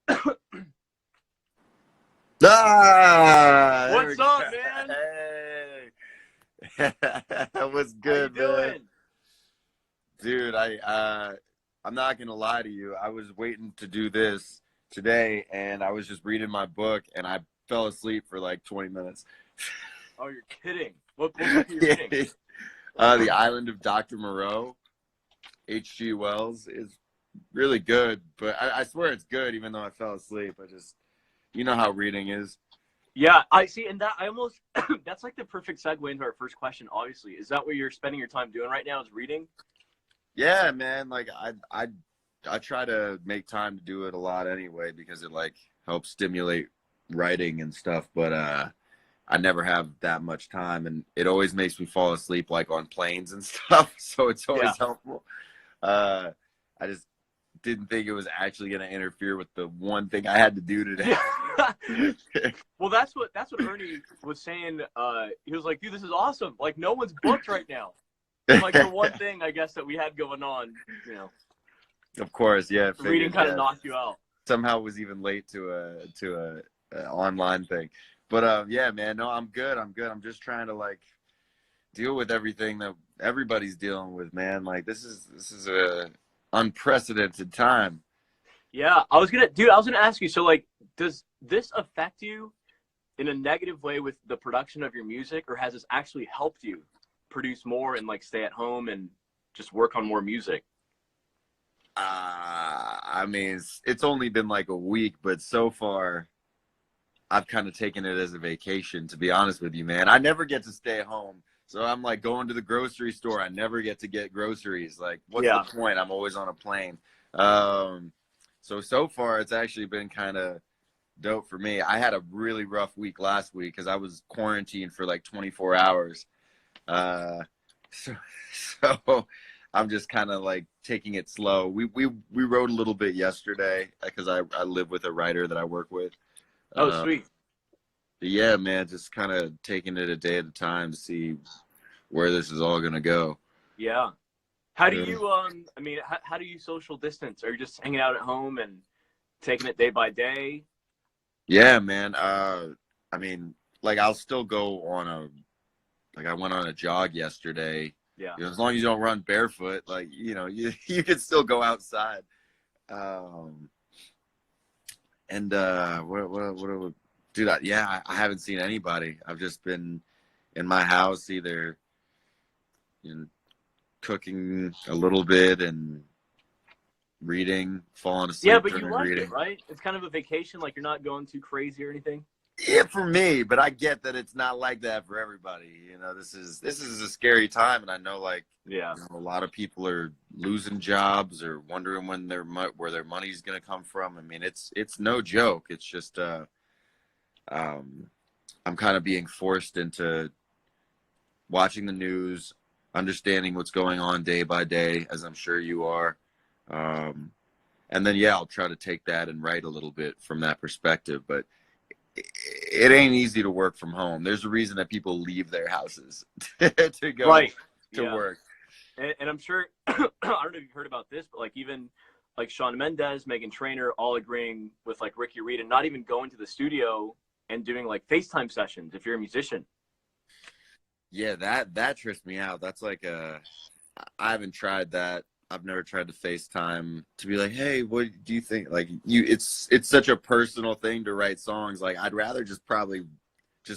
What's up, man? Hey. What's good, How you man? doing? Dude, I'm not gonna lie to you. I was waiting to do this today, and I was just reading my book, and I fell asleep for like 20 minutes. Oh, you're kidding. What book are you reading? The Island of Dr. Moreau, H.G. Wells, is really good, but I swear it's good, even though I fell asleep. You know how reading is. Yeah, I see, and that I almost that's like the perfect segue into our first question. Obviously, is that what you're spending your time doing right now? Is reading? Yeah, man. Like I try to make time to do it a lot anyway because it like helps stimulate writing and stuff. But I never have that much time, and it always makes me fall asleep like on planes and stuff. So it's Yeah. always helpful. I just didn't think it was actually going to interfere with the one thing I had to do today. Well, that's what Ernie was saying. He was like, "Dude, this is awesome. Like, no one's booked right now." And, like the one thing I guess that we had going on, you know. Of course, yeah. Reading kind of knocked you out. Somehow was even late to a online thing, but yeah, man. No, I'm good. I'm just trying to like deal with everything that everybody's dealing with, man. Like this is a unprecedented time. Yeah, I was gonna ask you. So, like, does this affect you in a negative way with the production of your music, or has this actually helped you produce more and like stay at home and just work on more music? I mean, it's only been like a week, but so far, I've kind of taken it as a vacation. To be honest with you, man, I never get to stay at home. So I'm like going to the grocery store. I never get to get groceries. Like, what's the point? I'm always on a plane. So far, it's actually been kind of dope for me. I had a really rough week last week because I was quarantined for like 24 hours. So I'm just kind of like taking it slow. We wrote a little bit yesterday because I live with a writer that I work with. Oh, sweet. Yeah, man, just kind of taking it a day at a time to see where this is all gonna go. Yeah. How do you I mean, how do you social distance? Are you just hanging out at home and taking it day by day? Yeah, man. I mean, like I'll still go on I went on a jog yesterday. Yeah. You know, as long as you don't run barefoot, like, you know, you can still go outside. And what dude, yeah, I haven't seen anybody. I've just been in my house either cooking a little bit and reading, falling asleep. Yeah, but you like reading. it, right? It's kind of a vacation, like you're not going too crazy or anything. Yeah, for me, but I get that it's not like that for everybody. You know, this is a scary time, and I know like you know, a lot of people are losing jobs or wondering when where their money's going to come from. I mean, it's no joke. It's just I'm kind of being forced into watching the news, understanding what's going on day by day, as I'm sure you are. And then, yeah, I'll try to take that and write a little bit from that perspective. But it ain't easy to work from home. There's a reason that people leave their houses to go to work. And I'm sure, I don't know if you've heard about this, but like even like Shawn Mendes, Meghan Trainor, all agreeing with like Ricky Reed and not even going to the studio and doing like FaceTime sessions if you're a musician. Yeah, that trips me out. That's like I haven't tried that. I've never tried to FaceTime to be like, hey, what do you think? Like it's such a personal thing to write songs. Like I'd rather probably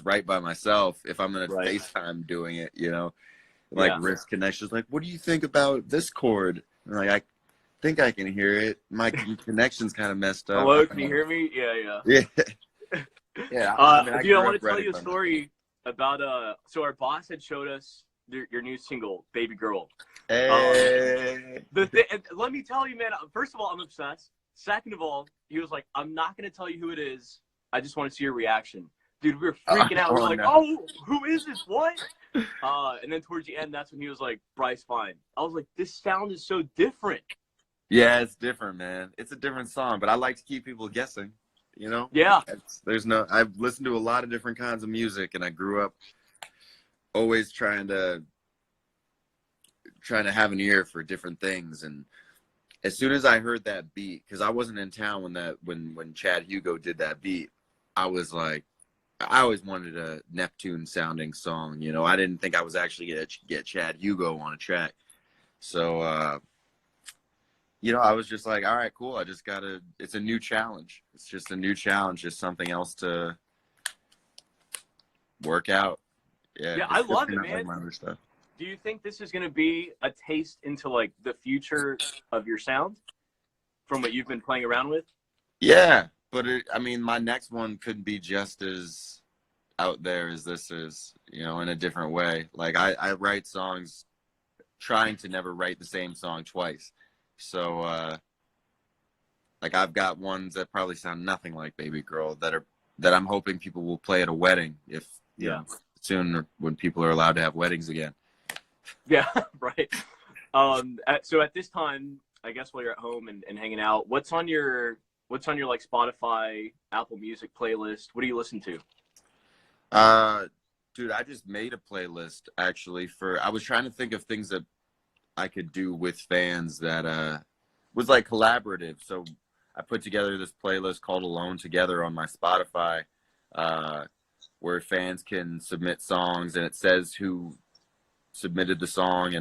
write by myself if I'm gonna FaceTime doing it, you know, like wrist connections. Like, what do you think about this chord? And like, I think I can hear it. My connection's kind of messed up. Hello, can you hear me? Yeah. Yeah. Dude, I want to tell you a story about so our boss had showed us your new single, Baby Girl. Hey. Let me tell you, man, first of all, I'm obsessed. Second of all, he was like, I'm not going to tell you who it is. I just want to see your reaction. Dude, we were freaking out. We were like, oh, who is this? What? And then towards the end, that's when he was like, Bryce Vine. I was like, this sound is so different. Yeah, it's different, man. It's a different song, but I like to keep people guessing, you know? Yeah. I've listened to a lot of different kinds of music, and I grew up always trying to have an ear for different things, and as soon as I heard that beat, because I wasn't in town when Chad Hugo did that beat, I was like, I always wanted a Neptune sounding song. You know, I didn't think I was actually gonna get Chad Hugo on a track. So, you know, I was just like, all right, cool. I just gotta. It's a new challenge. It's just a new challenge. Just something else to work out. Yeah, Yeah, I love it, not man. like my other stuff. Do you think this is going to be a taste into like the future of your sound from what you've been playing around with? Yeah, but I mean, my next one could be just as out there as this is, you know, in a different way. Like I write songs trying to never write the same song twice. So, like I've got ones that probably sound nothing like Baby Girl that I'm hoping people will play at a wedding if, you know, soon when people are allowed to have weddings again. Yeah, right. So at this time, I guess while you're at home and hanging out, what's on your like Spotify, Apple Music playlist? What do you listen to? Dude, I just made a playlist actually I was trying to think of things that I could do with fans that was like collaborative. So I put together this playlist called Alone Together on my Spotify, where fans can submit songs and it says who submitted the song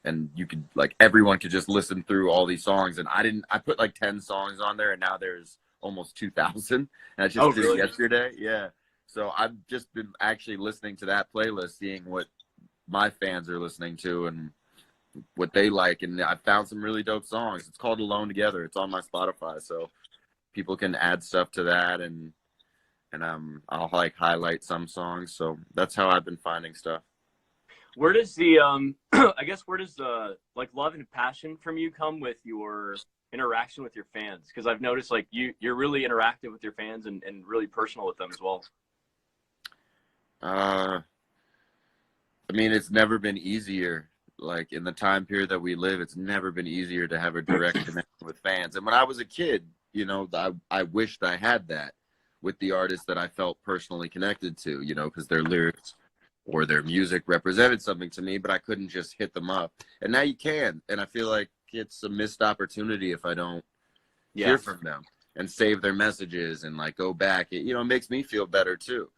and you could like everyone could just listen through all these songs. And I put like 10 songs on there and now there's almost 2,000 and I just did it yesterday. Yeah. So I've just been actually listening to that playlist, seeing what my fans are listening to and what they like. And I found some really dope songs. It's called Alone Together. It's on my Spotify. So people can add stuff to that and I'll like highlight some songs. So that's how I've been finding stuff. Where does the I guess where does the like love and passion from you come with your interaction with your fans? Because I've noticed like you're really interactive with your fans and really personal with them as well. I mean, it's never been easier. Like in the time period that we live, it's never been easier to have a direct connection with fans. And when I was a kid, you know, I wished I had that with the artists that I felt personally connected to, you know, because their lyrics or their music represented something to me, but I couldn't just hit them up. And now you can. And I feel like it's a missed opportunity if I don't hear from them and save their messages and like go back. It, you know, it makes me feel better too.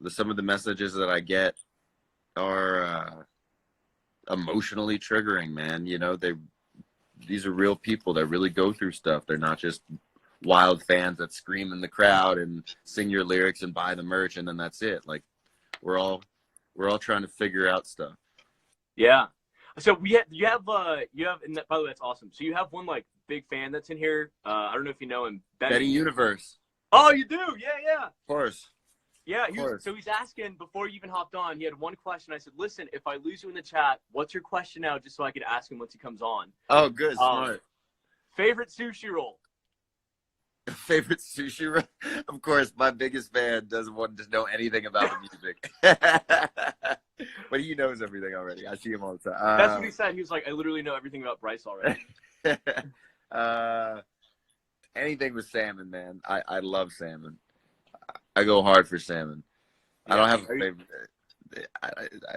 Some of the messages that I get are emotionally triggering, man. You know, these are real people that really go through stuff. They're not just wild fans that scream in the crowd and sing your lyrics and buy the merch and then that's it. Like we're all trying to figure out stuff. Yeah. So you have and by the way, that's awesome. So you have one like big fan that's in here. I don't know if you know him. Betty Universe. Oh, you do? Yeah. Of course. Yeah, so he's asking, before you even hopped on, he had one question. I said, listen, if I lose you in the chat, what's your question now, just so I could ask him once he comes on? Oh, good, smart. Favorite sushi roll? Favorite sushi roll? Of course, my biggest fan doesn't want to know anything about the music. But he knows everything already. I see him all the time. That's what he said. He was like, I literally know everything about Bryce already. Anything with salmon, man. I love salmon. I go hard for salmon. Yeah, I don't have a favorite.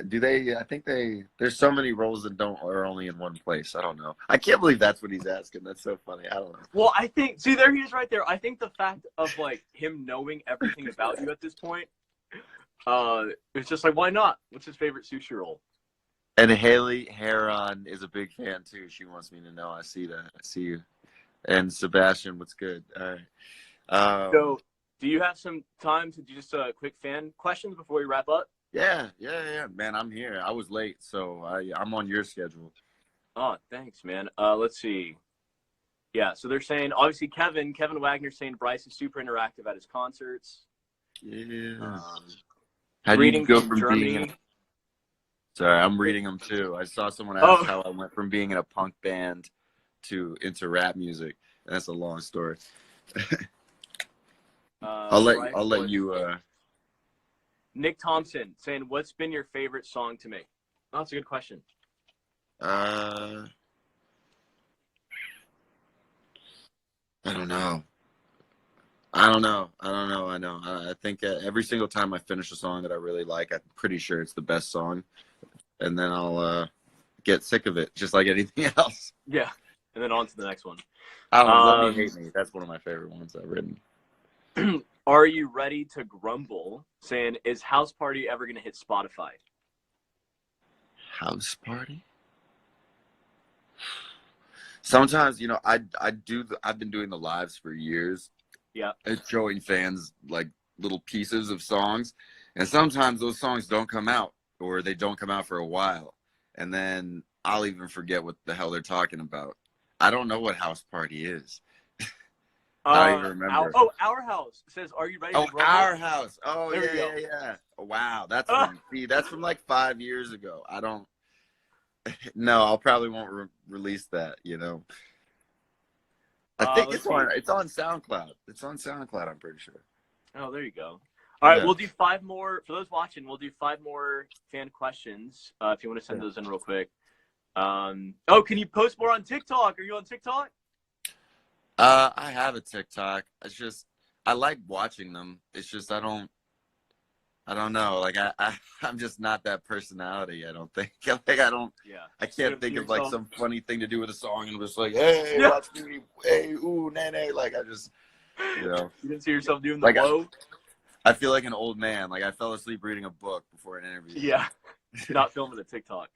Do they? I think there's so many rolls that are only in one place. I don't know. I can't believe that's what he's asking. That's so funny. I don't know. Well, I think, see, there he is right there. I think the fact of like him knowing everything about you at this point, it's just like, why not? What's his favorite sushi roll? And Haley Heron is a big fan too. She wants me to know. I see that. I see you. And Sebastian, what's good? All right. So, do you have some time to do just quick fan questions before we wrap up? Yeah. Man, I'm here. I was late, so I'm on your schedule. Oh, thanks, man. Let's see. Yeah, so they're saying, obviously, Kevin Wagner saying Bryce is super interactive at his concerts. Yeah. How do you go from Germany? Sorry, I'm reading them too. I saw someone ask how I went from being in a punk band into rap music. That's a long story. I'll let you. Nick Thompson saying, "What's been your favorite song to make?" Oh, that's a good question. I don't know. I know. I think every single time I finish a song that I really like, I'm pretty sure it's the best song, and then I'll get sick of it, just like anything else. Yeah, and then on to the next one. Let Me Hate Me. That's one of my favorite ones I've written. Are you ready to grumble? Saying, is House Party ever going to hit Spotify? House Party? Sometimes, I've been doing the lives for years. Yeah. And showing fans like little pieces of songs. And sometimes those songs don't come out, or they don't come out for a while. And then I'll even forget what the hell they're talking about. I don't know what House Party is. I don't even remember. Our House says, "Are you ready?" Oh, to grumble? Our House. Oh, there yeah. Oh, wow, that's from like 5 years ago. I don't. No, I'll probably won't release that. I think it's on SoundCloud. It's on SoundCloud. I'm pretty sure. Oh, there you go. All right, We'll do 5 more for those watching. We'll do 5 more fan questions. If you want to send those in real quick. Can you post more on TikTok? Are you on TikTok? I have a TikTok. It's just I like watching them. It's just I don't know. Like I'm just not that personality. I don't think. Like I don't. Yeah. I can't think of like some funny thing to do with a song and I'm just like, hey, watch me, hey, ooh, nene. Like I just, You didn't see yourself doing the blow. I feel like an old man. Like I fell asleep reading a book before an interview. Yeah. Not filming a TikTok.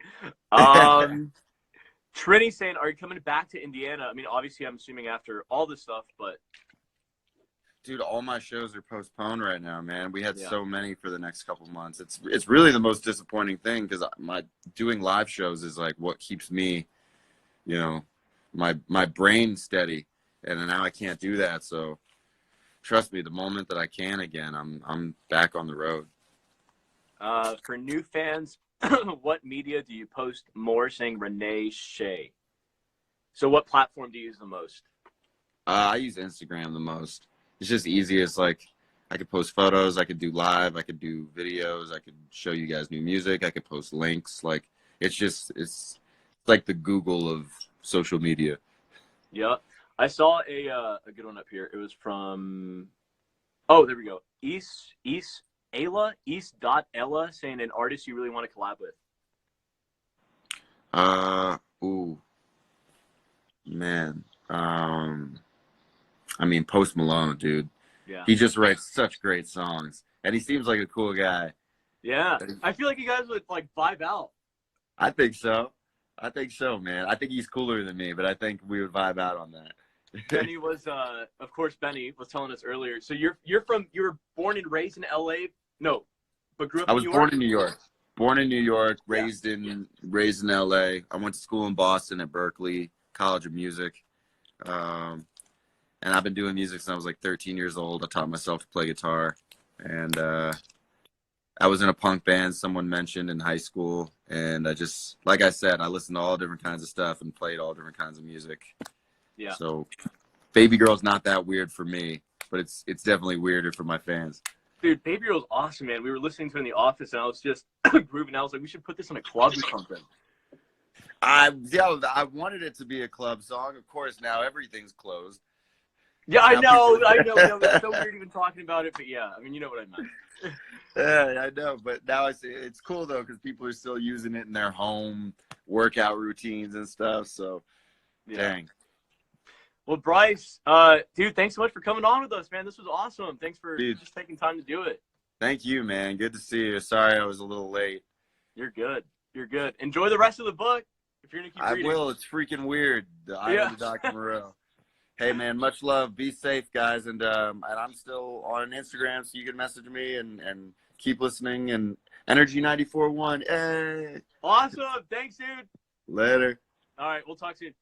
Trini saying, are you coming back to Indiana? I mean, obviously, I'm assuming after all this stuff, but. Dude, all my shows are postponed right now, man. We had so many for the next couple months. It's really the most disappointing thing because doing live shows is like what keeps me, my brain steady. And now I can't do that. So trust me, the moment that I can again, I'm back on the road. For new fans, what media do you post more? Saying Renee Shea. So what platform do you use the most? I use Instagram the most. It's just easiest. Like I could post photos, I could do live, I could do videos, I could show you guys new music, I could post links. Like it's like the Google of social media. Yeah. I saw a good one up here. It was from there we go. East.Ella saying an artist you really want to collab with. Man. I mean, Post Malone, dude. Yeah. He just writes such great songs. And he seems like a cool guy. Yeah. I feel like you guys would like vibe out. I think so, man. I think he's cooler than me, but I think we would vibe out on that. Benny was Benny was telling us earlier. So you were born and raised in LA? No. But grew up in New York? I was born in New York. Born in New York, raised in LA. I went to school in Boston at Berkeley College of Music. And I've been doing music since I was like 13 years old. I taught myself to play guitar. And I was in a punk band someone mentioned in high school. And I just, like I said, I listened to all different kinds of stuff and played all different kinds of music. Yeah. So Baby Girl's not that weird for me, but it's definitely weirder for my fans. Dude, Baby Girl's awesome, man. We were listening to it in the office, and I was just grooving. I was like, we should put this in a club or something. I wanted it to be a club song. Of course, now everything's closed. Yeah, I know. It's so weird even talking about it, but yeah, I mean, you know what I meant. Yeah, I know, but now it's cool though because people are still using it in their home workout routines and stuff. So, dang. Well, Bryce, dude, thanks so much for coming on with us, man. This was awesome. Thanks for just taking time to do it. Thank you, man. Good to see you. Sorry I was a little late. You're good. Enjoy the rest of the book. If you're gonna keep reading. I will. It's freaking weird. The Eye of the Dr. Moreau. Hey, man, much love. Be safe, guys. And I'm still on Instagram, so you can message me and keep listening. And Energy 94.1. Hey. Awesome. Thanks, dude. Later. All right. We'll talk soon.